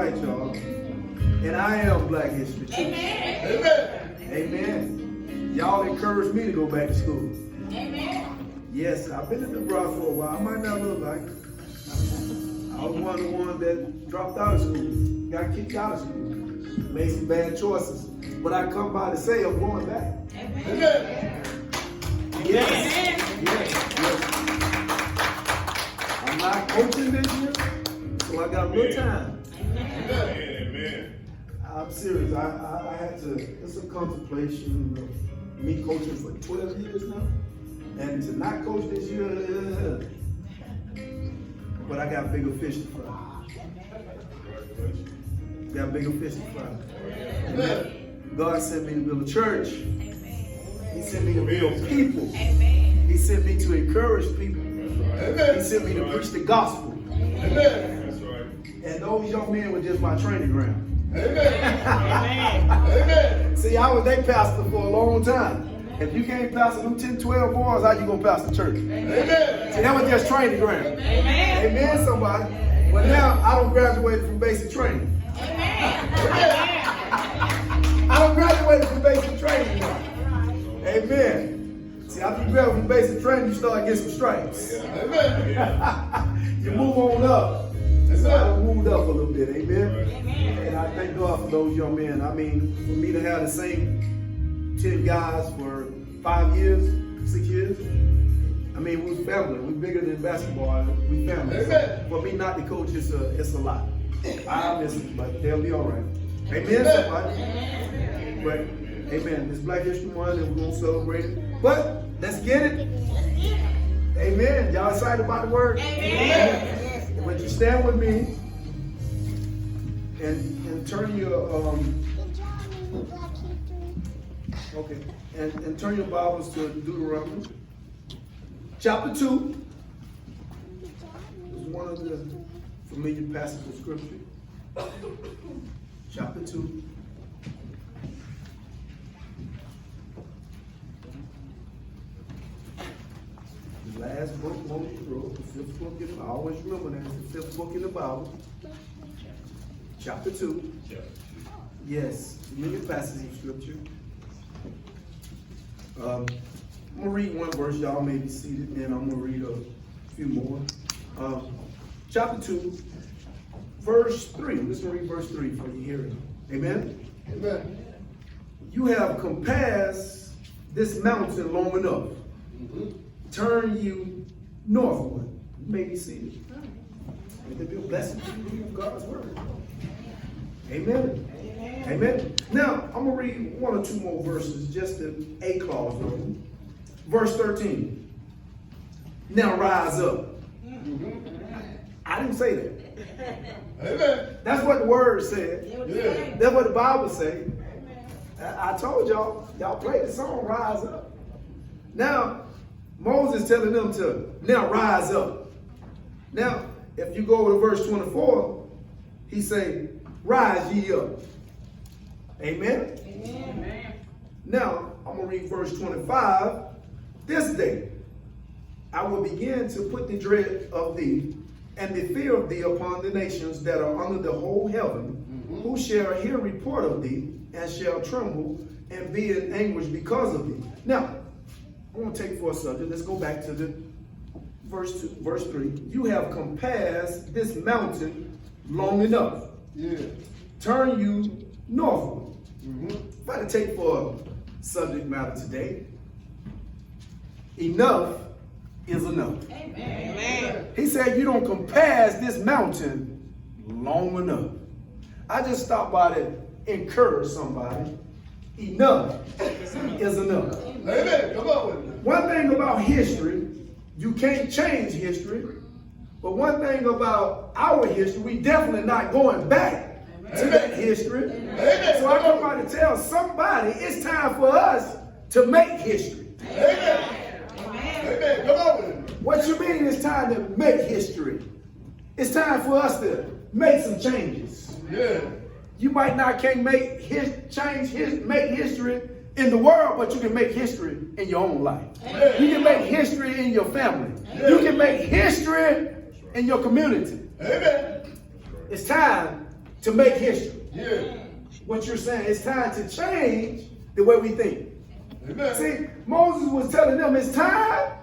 right, y'all. And I am Black History too. Amen. Amen. Amen. Y'all encouraged me to go back to school. Amen. Yes, I've been in the broad for a while. I might not look like it. I was one of the ones that dropped out of school, got kicked out of school, made some bad choices. But I come by to say I'm going back. Amen. Amen. Yes. Amen. Yes. I'm not coaching this year, so I got a little time. Amen. I'm serious. I had to, it's a contemplation of me coaching for 12 years now. And to not coach this year, but I got bigger fish to fry. Got bigger fish to fry. Amen. God sent me to build a church. He sent me to build people. He sent me to encourage people. He sent me to preach the gospel. That's right. And those young men were just my training ground. Amen. See, I was their pastor for a long time. If you can't pastor them 10, 12 boys, how you gonna pastor church? See, that was just training ground. Amen. Amen, somebody. But now I don't graduate from basic training. I don't graduate from basic training now. Amen. See, after you graduate from basic training, you start getting some stripes. You move on up. So I moved up a little bit. Amen. And I thank God for those young men. I mean, for me to have the same 10 guys for 5 years, 6 years. I mean, we're family. We're bigger than basketball. We family. So for me not to coach, it's a lot. I miss it, but they'll be all right. Amen, somebody. But, amen. It's Black History Month, and we're going to celebrate it. But, let's get it. Amen. Y'all excited about the word? Amen. But you stand with me and turn your okay, and turn your Bibles to Deuteronomy chapter 2. This is one of the familiar passages of scripture. Chapter 2. The last book Moses wrote, the fifth book in the Bible. I always remember that, it's the fifth book in the Bible. Chapter 2. Yes, familiar passage of scripture. I'm going to read one verse, y'all may be seated, and I'm going to read a few more. Chapter 2, verse 3. I'm just going to read verse 3 for you hearing. Amen? Amen. You have compassed this mountain long enough. Turn you northward. You may be seated. May there be a blessing to you of God's word. Amen. Amen. Now, I'm going to read one or two more verses, just a clause of them. Verse 13. Now rise up. I didn't say that. Amen. That's what the word said. Yeah. That's what the Bible said. I told y'all play the song, Rise Up. Now, Moses telling them to now rise up. Now, if you go to verse 24, he say, rise ye up. Amen? Amen. Now, I'm going to read verse 25. This day I will begin to put the dread of thee and the fear of thee upon the nations that are under the whole heaven, who shall hear report of thee and shall tremble and be in anguish because of thee. Now, I want to take for a subject. Let's go back to the verse 3. You have compassed this mountain long enough. Yeah. Turn you northward. If I had to take for a subject matter today, enough is enough. Amen. He said you don't compass this mountain long enough. I just stopped by to encourage somebody. Enough is enough. Amen. Come on with me. One thing about history, you can't change history. But one thing about our history, we definitely not going back to that history. Amen. So I come by to tell somebody it's time for us to make history. Amen. Amen. Come on with me. What you mean it's time to make history? It's time for us to make some changes. Yeah. You might not can't make make history in the world, but you can make history in your own life. Yeah. You can make history in your family. Yeah. You can make history in your community. Amen. It's time to make history. Yeah. What you're saying, it's time to change the way we think. Amen. See, Moses was telling them it's time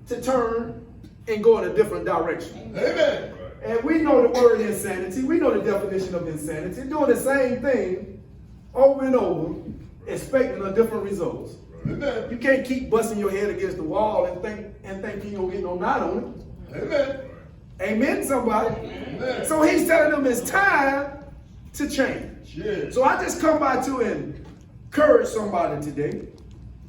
to turn and go in a different direction. Amen. And we know the word insanity. We know the definition of insanity. Doing the same thing over and over, expecting a different results. Amen. You can't keep busting your head against the wall and think you don't get no knot on it. Amen. Amen, somebody. Amen. So he's telling them it's time to change. Yeah. So I just come by to encourage somebody today,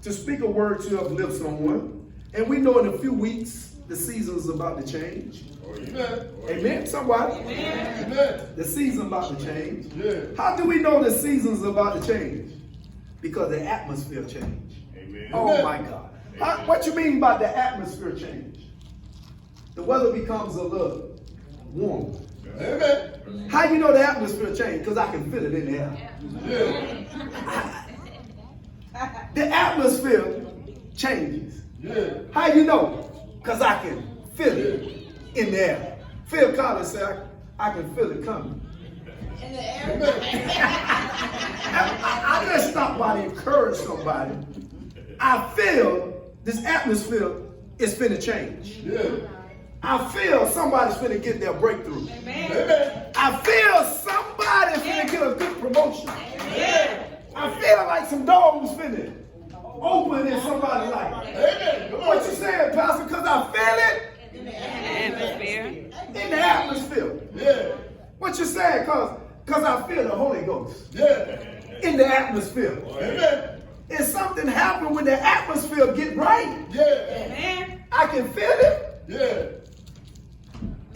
to speak a word to uplift someone. And we know in a few weeks, the season is about to change. Amen. Amen, somebody. Amen. The season about to change. Yeah. How do we know the season's about to change? Because the atmosphere changed. Amen. Oh Amen. my God. What you mean by the atmosphere change? The weather becomes a little warmer. Amen. How you know the atmosphere changed? Because I can feel it in the air. Yeah. The atmosphere changes. Yeah. How you know? Because I can feel it in the air. Phil Collins said, I can feel it coming. In the air. Amen. I just stopped by to encourage somebody. I feel this atmosphere is finna change. Yeah. I feel somebody's finna get their breakthrough. Amen. Amen. I feel somebody's finna get a good promotion. Amen. I feel like some doors finna open in somebody's life. Amen. Come on. What you saying, Pastor? Because I feel it In the atmosphere. in the atmosphere. Yeah. What you saying? Because I feel the Holy Ghost Yeah. in the atmosphere. Amen. And something happened when the atmosphere get right. Yeah. Amen. I can feel it Yeah.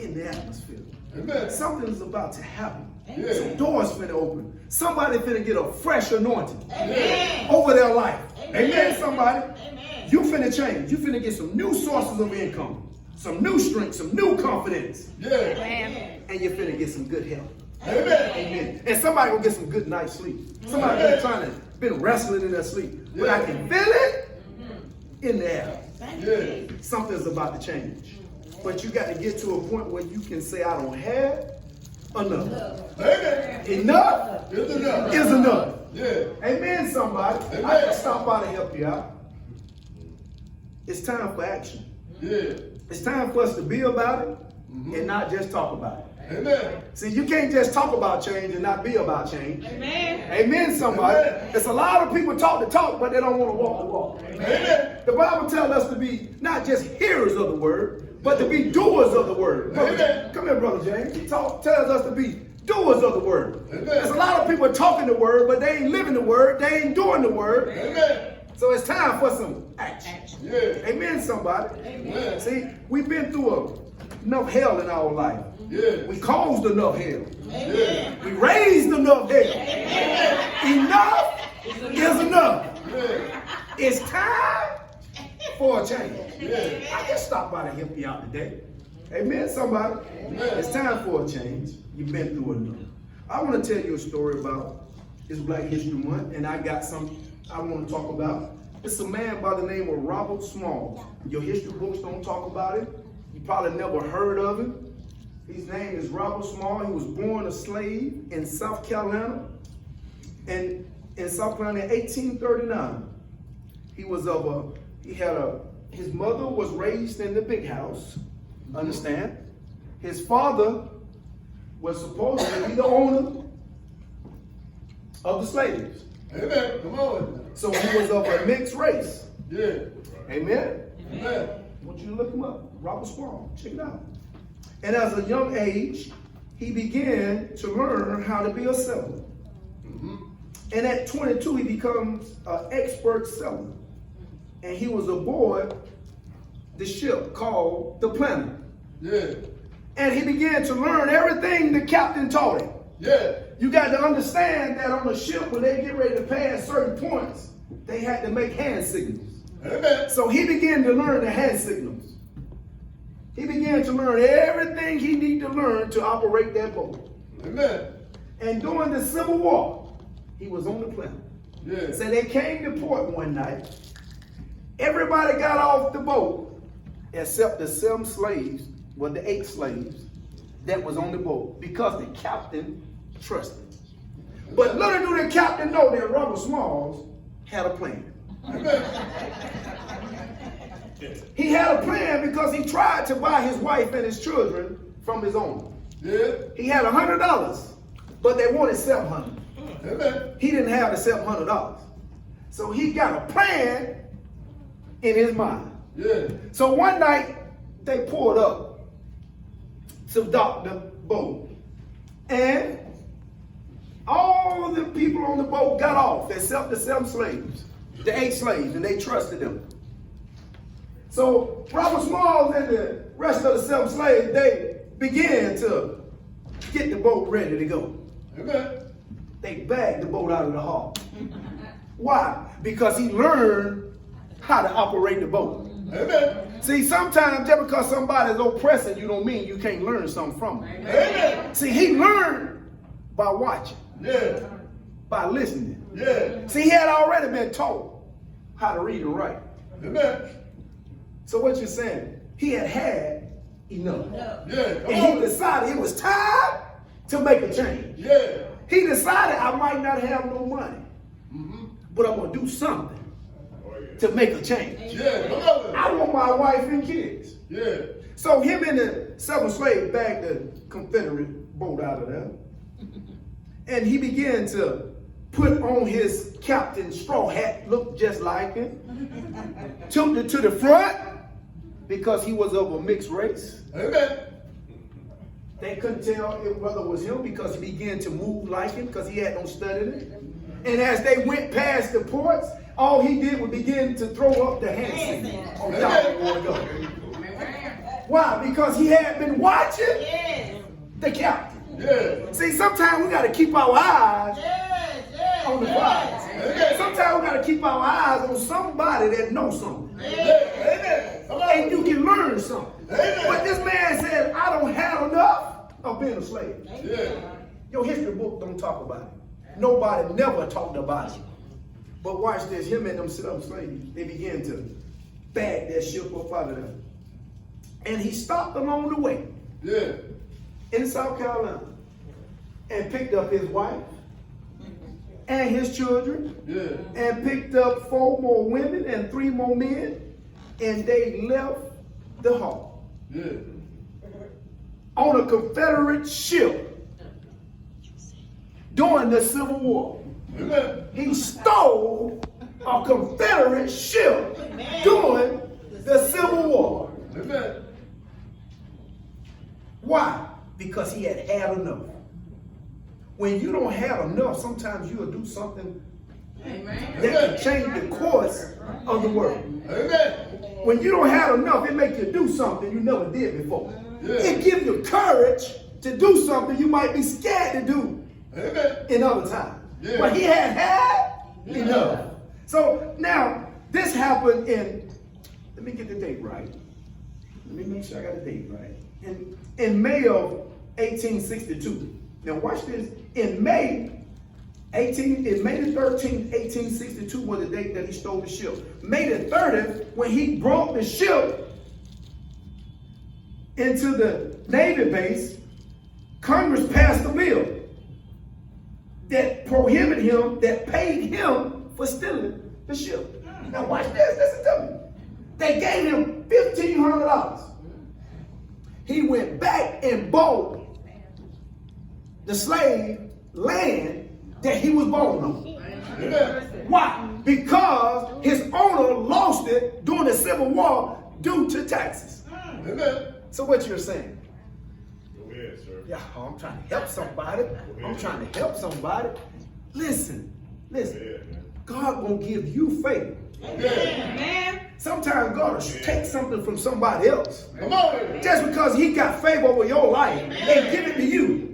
in the atmosphere. Amen. Something's about to happen. Yeah. Some doors finna open. Somebody finna get a fresh anointing Amen. over their life. Amen. Amen, somebody. Amen. You finna change. You finna get some new sources of income, some new strength, some new confidence, Yeah. Amen. and you're finna get some good health. Amen. Amen. And somebody gonna get some good night's sleep. Somebody been wrestling in their sleep. But I can feel it in the air. Yeah. Something's about to change. But you got to get to a point where you can say, I don't have enough. Amen. Enough It's enough. is enough. Yeah. Amen, somebody. Amen. I can stop by to help you out. It's time for action. Yeah. It's time for us to be about it and not just talk about it. Amen. See, you can't just talk about change and not be about change. Amen. Amen, somebody. Amen. It's a lot of people talk the talk, but they don't want to walk the walk. Amen. The Bible tells us to be not just hearers of the word, but to be doers of the word. Amen. Come here, Brother James. He tells us to be doers of the word. Amen. There's a lot of people talking the word, but they ain't living the word. They ain't doing the word. Amen. So it's time for some action. Yeah. Amen, somebody. Amen. See, we've been through enough hell in our life. Yeah. We caused enough hell. Yeah. We raised enough hell. Enough is enough. Yeah. It's time for a change. Yeah. I just stopped by to help you out today. Amen, somebody. Amen. It's time for a change. You've been through enough. I want to tell you a story about it's Black History Month, and I got some I want to talk about. It's a man by the name of Robert Small. Your history books don't talk about it. You probably never heard of him. His name is Robert Small. He was born a slave in South Carolina. And in South Carolina in 1839, his mother was raised in the big house. Understand? His father was supposed to be the owner of the slaves. Amen. Come on. So he was of a mixed race. Yeah. Amen? Amen. I want you to look him up. Robert Small. Check it out. And as a young age, he began to learn how to be a seller. And at 22, he becomes an expert seller. And he was aboard the ship called the Planter. Yeah. And he began to learn everything the captain taught him. Yeah. You got to understand that on a ship, when they get ready to pass certain points, they had to make hand signals. Amen. So he began to learn the hand signals. He began to learn everything he needed to learn to operate that boat. Amen. And during the Civil War, he was on the Planter. Yeah. So they came to port one night. Everybody got off the boat except the 7 slaves, well, the 8 slaves that was on the boat, because the captain trusted. But little do the captain know that Robert Smalls had a plan. He had a plan because he tried to buy his wife and his children from his owner. Yeah. He had $100, but they wanted $700. Amen. He didn't have the $700. So he got a plan in his mind. Yeah. So one night, they pulled up to dock the boat. And all the people on the boat got off except the 7 slaves, the 8 slaves, and they trusted them. So Robert Smalls and the rest of the 7 slaves, they began to get the boat ready to go. Amen. They bagged the boat out of the harbor. Why? Because he learned how to operate the boat. Amen. See, sometimes just because somebody's oppressing you don't mean you can't learn something from them. Amen. See, he learned by watching, Yeah. by listening. Yeah. See, he had already been taught how to read and write. Amen. So what you're saying, he had enough. Yeah. Come And he on. decided it was time to make a change. Yeah. He decided I might not have no money, but I'm going to do something to make a change. Yeah. Come on. I want my wife and kids. Yeah. So him and the 7 slaves bagged the Confederate boat out of there. And he began to put on his captain's straw hat, looked just like him. Took it to the front because he was of a mixed race. Amen. They couldn't tell whether it was him because he began to move like him because he had no studying. And as they went past the ports, all he did was begin to throw up the hand signal on top of the go. Why? Because he had been watching the captain. Yeah. See, sometimes we got to keep our eyes on the prize. Sometimes we got to keep our eyes on somebody that knows something. Amen. Come on. And you can learn something. Amen. But this man said, I don't have enough of being a slave. Yeah. Your history book don't talk about it. Nobody never talked about it. But watch this, him and them 7 slaves, they began to bag that ship up out of there. And he stopped along the way Yeah. in South Carolina and picked up his wife and his children Yeah. and picked up 4 more women and 3 more men, and they left the harbor Yeah. on a Confederate ship during the Civil War. Amen. He stole a Confederate ship during the Civil War. Amen. Why? Because he had had enough. When you don't have enough, sometimes you'll do something that can change the course of the world. Amen. When you don't have enough, it makes you do something you never did before. Yeah. It gives you courage to do something you might be scared to do Amen. in other times. Yeah. But he had enough. So now, this happened in, let me get the date right. Let me make sure I got the date right. In May of 1862. Now watch this. In May the 13th, 1862 was the date that he stole the ship. May the 30th, when he brought the ship into the Navy base, Congress passed a bill that prohibited him, that paid him for stealing the ship. Now watch this, listen to me. They gave him $1,500. He went back and bought the slave land that he was born on. Amen. Why? Because his owner lost it during the Civil War due to taxes. Amen. So what you're saying? Go ahead, sir. Yeah, I'm trying to help somebody. I'm trying to help somebody. Listen. Go ahead, man. God won't give you favor. Amen. Sometimes God will take something from somebody else. Come on. Just because he got favor over your life and give it to you.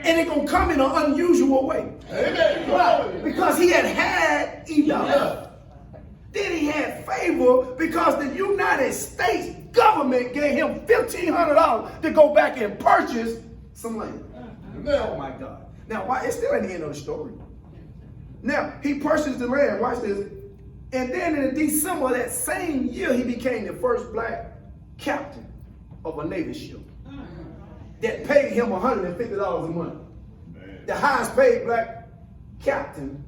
And it's going to come in an unusual way. Amen. Why? Because he had enough. Then he had favor because the United States government gave him $1,500 to go back and purchase some land. Oh my God. Now, why? It's still at the end of the story. Now, he purchased the land. Watch this. And then in December of that same year, he became the first black captain of a Navy ship that paid him $150 a month. the highest paid black captain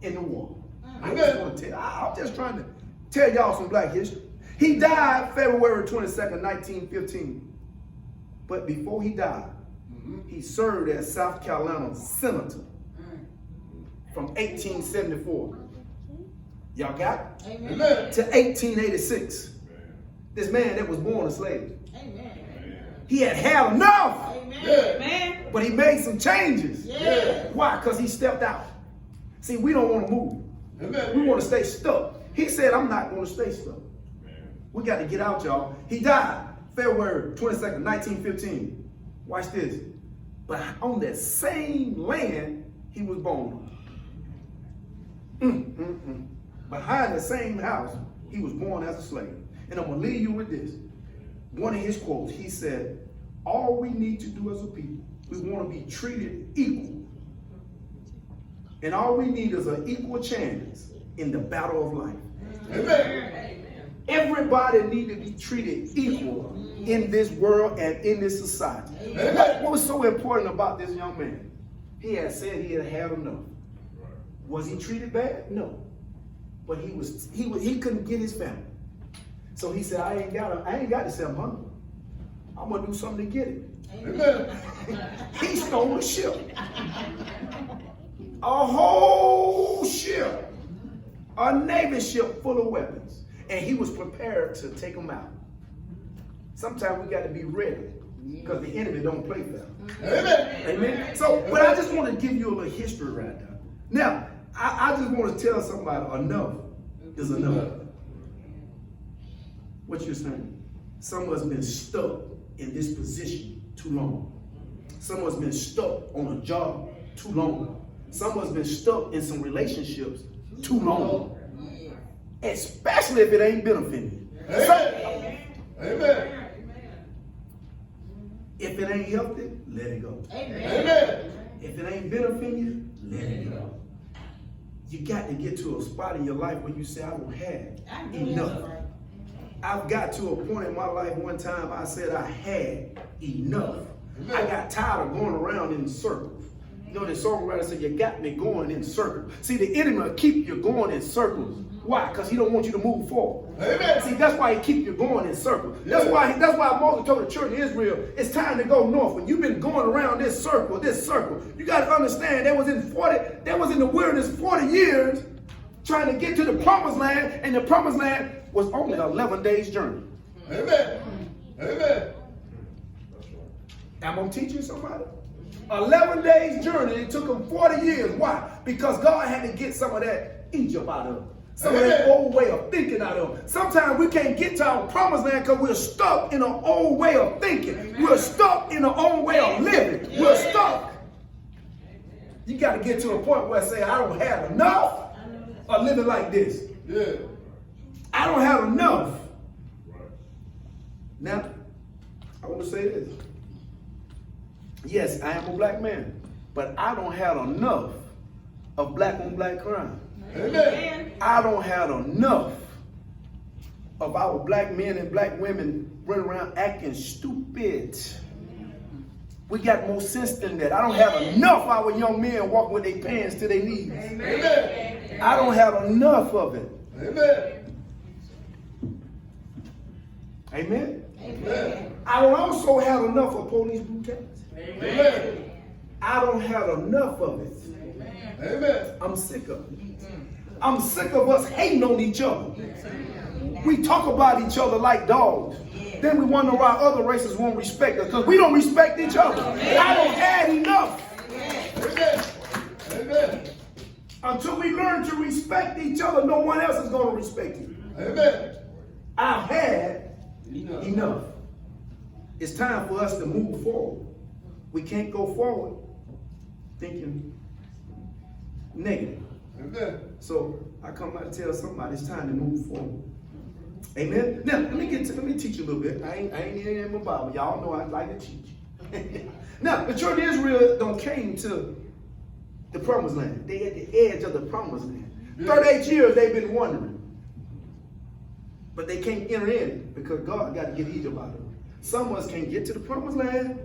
in the war. I'm just trying to tell y'all some black history. He died February 22nd, 1915. But before he died, he served as South Carolina senator from 1874. Y'all got it? Amen. To 1886. This man that was born a slave. Amen. He had enough. Amen. But he made some changes. Yeah. Why? Because he stepped out. See, we don't want to move. Amen. We want to stay stuck. He said, I'm not going to stay stuck. We got to get out, y'all. He died February 22nd, 1915. Watch this. But on that same land he was born on. Behind the same house, he was born as a slave. And I'm going to leave you with this. One of his quotes, he said, all we need to do as a people, we want to be treated equal. And all we need is an equal chance in the battle of life. Amen. Everybody needs to be treated equal in this world and in this society. Amen. What was so important about this young man? He had said he had enough. Was he treated bad? No. But he couldn't get his family. So he said, I ain't got to say I'm hungry. I'm gonna do something to get it. Amen. He stole a ship. A whole ship. A Navy ship full of weapons. And he was prepared to take them out. Sometimes we got to be ready because the enemy don't play fair. Amen. Amen. So, but I just want to give you a little history right now. Now, I just want to tell somebody enough is enough. What you're saying? Some of us been stuck in this position too long. Some of us been stuck on a job too long. Some of us been stuck in some relationships too long. Especially if it ain't benefiting you. Amen. Amen. If it ain't healthy, let it go. Amen. If it ain't benefiting you, let it go. You got to get to a spot in your life where you say, I don't have enough. I've got to a point in my life one time I said I had enough. I got tired of going around in circles. You know, the songwriter said, you got me going in circles. See, the enemy will keep you going in circles. Why? Because he don't want you to move forward. Amen. See, that's why he keep you going in circles. That's why Moses told the children of Israel, it's time to go north. When you've been going around this circle, you got to understand they was in the wilderness 40 years trying to get to the promised land, and the promised land was only 11 days journey. Amen. Amen. Am I teaching somebody? 11 days journey. It took them 40 years. Why? Because God had to get some of that Egypt out of them. Some of that old way of thinking out of them. Sometimes we can't get to our promised land because we're stuck in an old way of thinking. We're stuck in an old way of living. We're stuck. You got to get to a point where I say, I don't have enough of living like this. Yeah. I don't have enough. Now, I want to say this. Yes, I am a black man, but I don't have enough of black on black crime. Amen. I don't have enough of our black men and black women running around acting stupid. We got more sense than that. I don't have enough of our young men walking with their pants to their knees. Amen. I don't have enough of it. Amen. Amen? Amen. I don't also have enough of police brutality. Amen. I don't have enough of it. Amen. I'm sick of it. I'm sick of us hating on each other. We talk about each other like dogs. Then we wonder why other races won't respect us, because we don't respect each other. I don't have enough. Amen. Amen. Until we learn to respect each other, no one else is going to respect you. Amen. I've had enough. It's time for us to move forward. We can't go forward thinking negative. Amen. So I come out to tell somebody it's time to move forward. Amen. Now let me teach you a little bit. I ain't in my Bible. Y'all know I like to teach. Now the children of Israel don't came to the promised land. They at the edge of the promised land. 38 years they've been wandering, but they can't enter in because God got to get Egypt out of them. Some of us can't get to the promised land.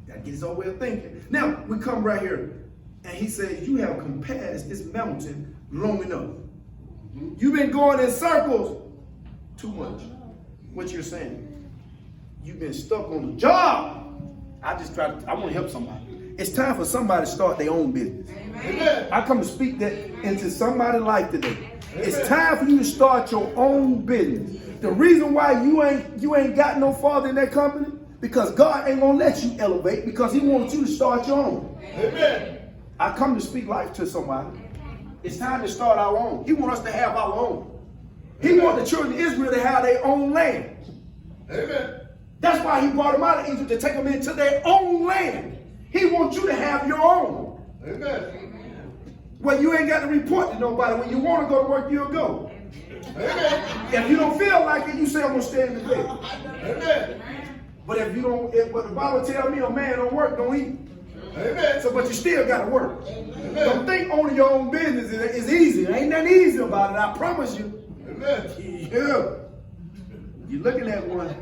Got to get his own way of thinking. Now we come right here. And he said, you have compassed this mountain long enough. You've been going in circles too much. What you're saying? You've been stuck on the job. I want to help somebody. It's time for somebody to start their own business. Amen. I come to speak that into somebody's life today. It's time for you to start your own business. The reason why you ain't got no farther in that company, because God ain't gonna let you elevate, because he wants you to start your own. Amen. I come to speak life to somebody. It's time to start our own. He wants us to have our own. He wants the children of Israel to have their own land. Amen. That's why he brought them out of Egypt, to take them into their own land. He wants you to have your own. Amen. Well, you ain't got to report to nobody. When you want to go to work, you'll go. Amen. If you don't feel like it, you say, I'm going to stay in the bed. Amen. But if you don't, but the Bible tells me a man don't work, don't eat. Amen. So, but you still got to work. Amen. Don't think owning your own business is easy. There ain't nothing easy about it, I promise you. Amen. Yeah. You're looking at one,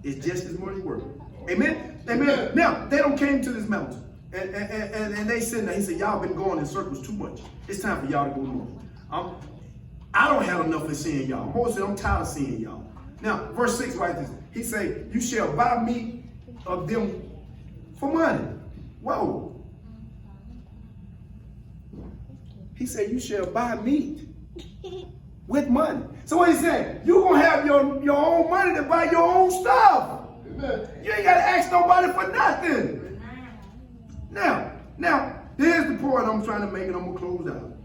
it's just as much work. Amen? Amen. Now, they don't came to this mountain. And they said, he said, y'all been going in circles too much. It's time for y'all to go north. I don't have enough of seeing y'all. Moses said, I'm tired of seeing y'all. Now, verse 6 writes this. He said, you shall buy meat of them for money. Whoa. He said, you shall buy meat with money. So what he's saying, you're going to have your own money to buy your own stuff. Amen. You ain't got to ask nobody for nothing. Now, here's the point I'm trying to make, and I'm going to close out.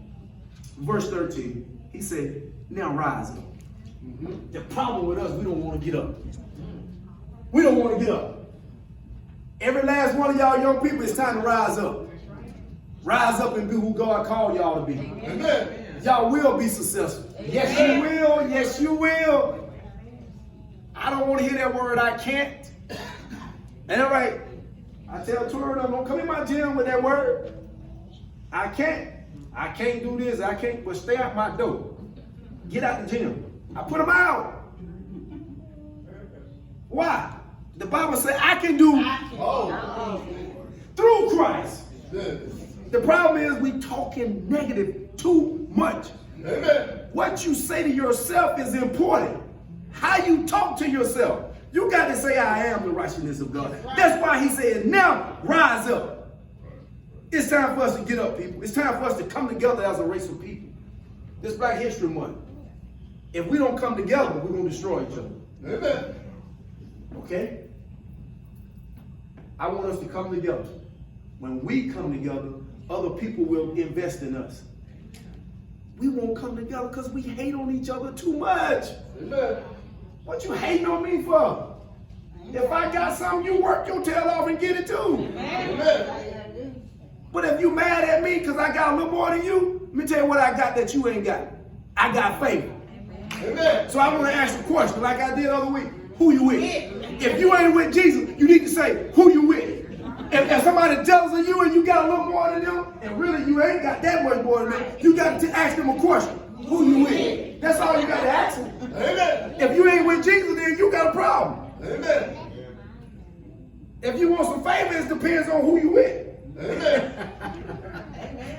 Verse 13, he said, now rise up. The problem with us, we don't want to get up. We don't want to get up. Every last one of y'all young people, it's time to rise up. Rise up and be who God called y'all to be. Amen. Y'all will be successful. Yes, you will. Yes, you will. I don't want to hear that word, I can't. Ain't that right? I tell Torah, don't come in my gym with that word. I can't. I can't do this. I can't. But stay out my door. Get out the gym. I put them out. Why? The Bible says I can do through Christ. The problem is we talking negative too much. Amen. What you say to yourself is important. How you talk to yourself. You got to say, I am the righteousness of God. That's why he said, now rise up. It's time for us to get up, people. It's time for us to come together as a race of people. This Black History Month. If we don't come together, we're going to destroy each other. Amen. Okay? I want us to come together. When we come together, other people will invest in us. We won't come together because we hate on each other too much. Amen. What you hating on me for? If I got something, you work your tail off and get it too. Amen. But if you mad at me because I got a little more than you, let me tell you what I got that you ain't got. I got favor. Amen. So I want to ask a question like I did the other week. Who you with? If you ain't with Jesus, you need to say, who you with? If somebody jealous of you and you got a little more than them, and really you ain't got that much more than them, you got to ask them a question. Who you with? That's all you got to ask them. Amen. If you ain't with Jesus, then you got a problem. Amen. If you want some favor, it depends on who you with. Amen.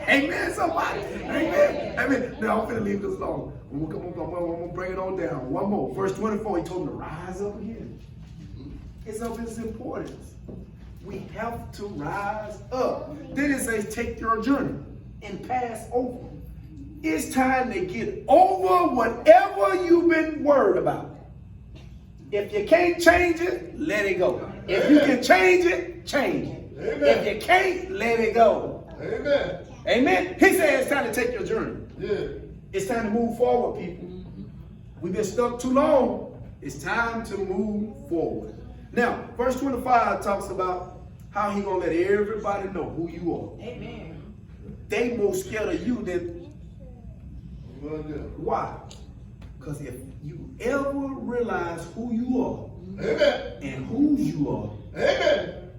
Amen, somebody. Amen. Amen. Now I'm going to leave this alone. I'm going to bring it on down. One more. Verse 24, he told him to rise up again. It's of its importance. We have to rise up. Then it says, take your journey and pass over. It's time to get over whatever you've been worried about. If you can't change it, let it go. If you can change it, change it. Amen. If you can't, let it go. Amen. Amen. He said it's time to take your journey. Yeah. It's time to move forward, people. We've been stuck too long. It's time to move forward. Now, verse 25 talks about how he gonna let everybody know who you are. Amen. They more scared of you than why? Because if you ever realize who you are Amen. and whose you are, Amen.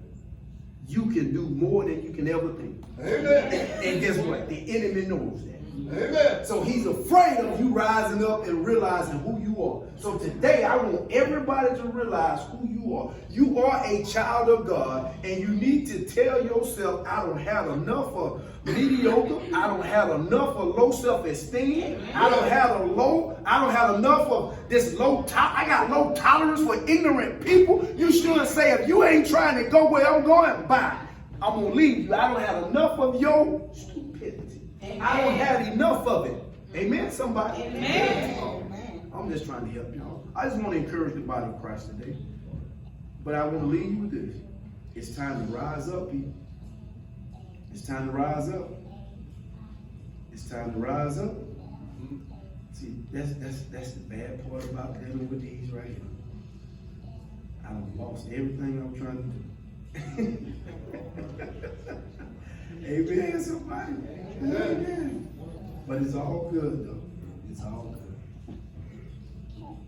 you can do more than you can ever think. Amen. And guess what? The enemy knows that. Amen. So he's afraid of you rising up and realizing who you are. So today I want everybody to realize who you are. You are a child of God, and you need to tell yourself, I don't have enough of mediocre. I don't have enough of low self-esteem. I don't have enough of this I got low tolerance for ignorant people. You shouldn't say, if you ain't trying to go where I'm going, bye. I'm going to leave you. I don't have enough of your stupidity. Amen. I don't have enough of it. Amen, somebody? Amen. I'm just trying to help y'all. I just want to encourage the body of Christ today. But I want to leave you with this. It's time to rise up, people. It's time to rise up. It's time to rise up. See, that's the bad part about dealing with these right here. I've lost everything I'm trying to do. Amen, somebody. Amen. But it's all good, though. It's all good.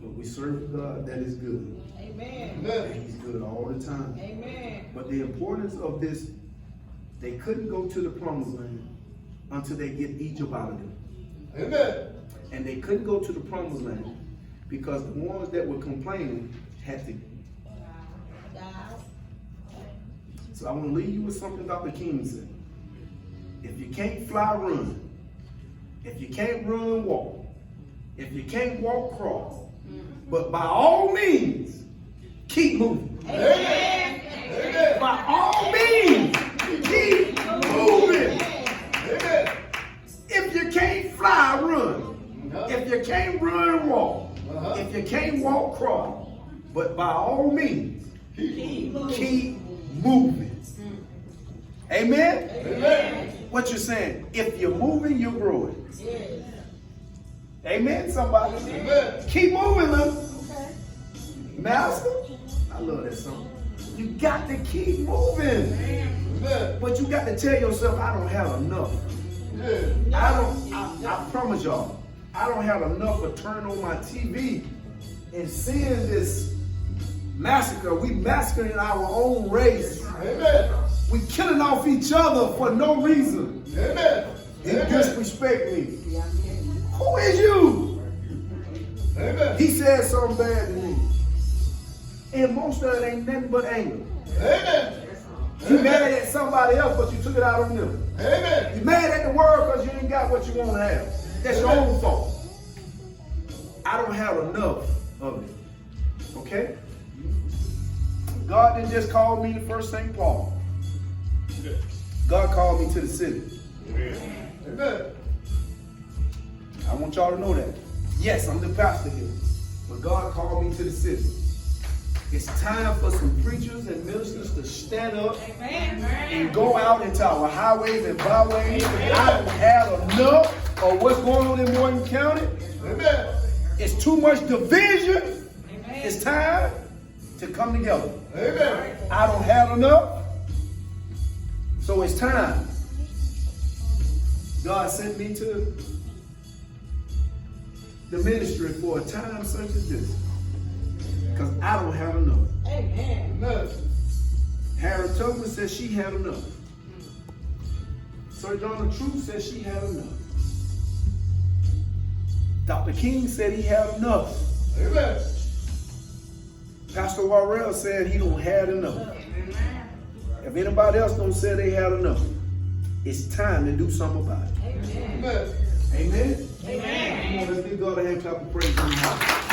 But we serve a God that is good. Amen. And he's good all the time. Amen. But the importance of this, they couldn't go to the promised land until they get Egypt out of them. Amen. And they couldn't go to the promised land because the ones that were complaining had to. So I want to leave you with something Dr. King said. If you can't fly, run. If you can't run, walk. If you can't walk, crawl. But by all means, keep moving. Amen. Amen. By all means, keep moving. Amen. If you can't fly, run. If you can't run, walk. If you can't walk, crawl. But by all means, keep moving. Amen? Amen. What you're saying? If you're moving, you're growing. Yes. Amen, somebody? Amen. Keep moving, man. Okay. Master, I love that song. You got to keep moving. Amen. But you got to tell yourself, I don't have enough. Yeah. I promise y'all, I don't have enough to turn on my TV and seeing this massacre. We massacring our own race. Amen. We killing off each other for no reason. Amen. And disrespect me. Who is you? Amen. He said something bad to me. And most of it ain't nothing but anger. Amen. You mad at somebody else, but you took it out on them. Amen. You mad at the world because you ain't got what you want to have. That's your own fault. I don't have enough of it. Okay? God didn't just call me to first St. Paul. God called me to the city. Amen. I want y'all to know that. Yes, I'm the pastor here. But God called me to the city. It's time for some preachers and ministers to stand up and go out into our highways and byways. I don't have enough of what's going on in Morgan County. Amen. It's too much division. Amen. It's time to come together. Amen. I don't have enough. So it's time. God sent me to the ministry for a time such as this. Because I don't have enough. Amen. Harriet Tubman said she had enough. Sir John the Truth said she had enough. Dr. King said he had enough. Amen. Pastor Worrell said he don't have enough. Amen. If anybody else don't say they had enough, it's time to do something about it. Amen. Amen. Amen. Come on, let's give God a hand clap of praise.